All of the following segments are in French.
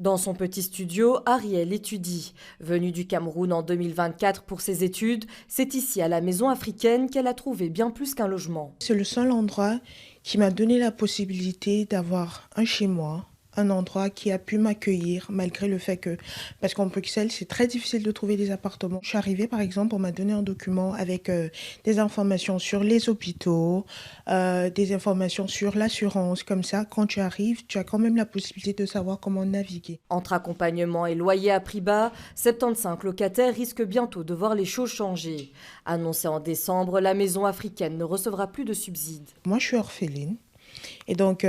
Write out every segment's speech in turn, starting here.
Dans son petit studio, Ariel étudie. Venue du Cameroun en 2024 pour ses études, c'est ici à la maison africaine qu'elle a trouvé bien plus qu'un logement. C'est le seul endroit qui m'a donné la possibilité d'avoir un chez moi, un endroit qui a pu m'accueillir malgré le fait que, parce qu'en Bruxelles, c'est très difficile de trouver des appartements. Je suis arrivée, par exemple, on m'a donné un document avec des informations sur les hôpitaux, des informations sur l'assurance. Comme ça, quand tu arrives, tu as quand même la possibilité de savoir comment naviguer. Entre accompagnement et loyer à prix bas, 75 locataires risquent bientôt de voir les choses changer. Annoncée en décembre, la maison africaine ne recevra plus de subsides. Moi, je suis orpheline. Et donc,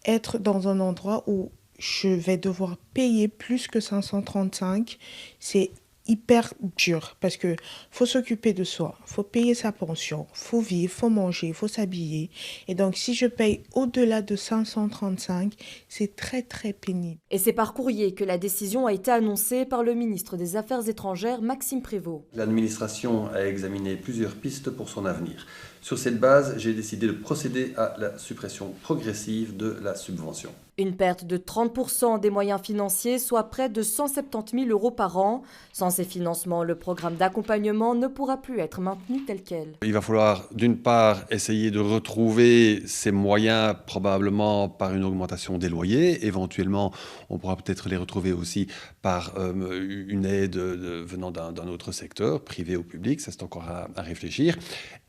être dans un endroit où je vais devoir payer plus que 535, c'est hyper dur parce que faut s'occuper de soi, faut payer sa pension, faut vivre, faut manger, faut s'habiller. Et donc, si je paye au-delà de 535, c'est très, très pénible. Et c'est par courrier que la décision a été annoncée par le ministre des Affaires étrangères, Maxime Prévost. L'administration a examiné plusieurs pistes pour son avenir. Sur cette base, j'ai décidé de procéder à la suppression progressive de la subvention. Une perte de 30% des moyens financiers, soit près de 170 000 € par an. Sans ces financements, le programme d'accompagnement ne pourra plus être maintenu tel quel. Il va falloir d'une part essayer de retrouver ces moyens probablement par une augmentation des loyers. Éventuellement, on pourra peut-être les retrouver aussi par une aide venant d'un autre secteur, privé ou public, ça c'est encore à réfléchir.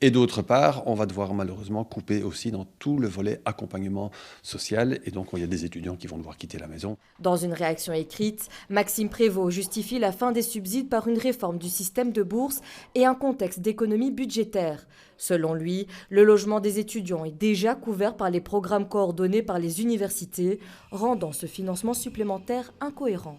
Et d'autre part, on va devoir malheureusement couper aussi dans tout le volet accompagnement social. Et donc, il y a des étudiants qui vont devoir quitter la maison. Dans une réaction écrite, Maxime Prévost justifie la fin des subsides par une réforme du système de bourse et un contexte d'économie budgétaire. Selon lui, le logement des étudiants est déjà couvert par les programmes coordonnés par les universités, rendant ce financement supplémentaire incohérent.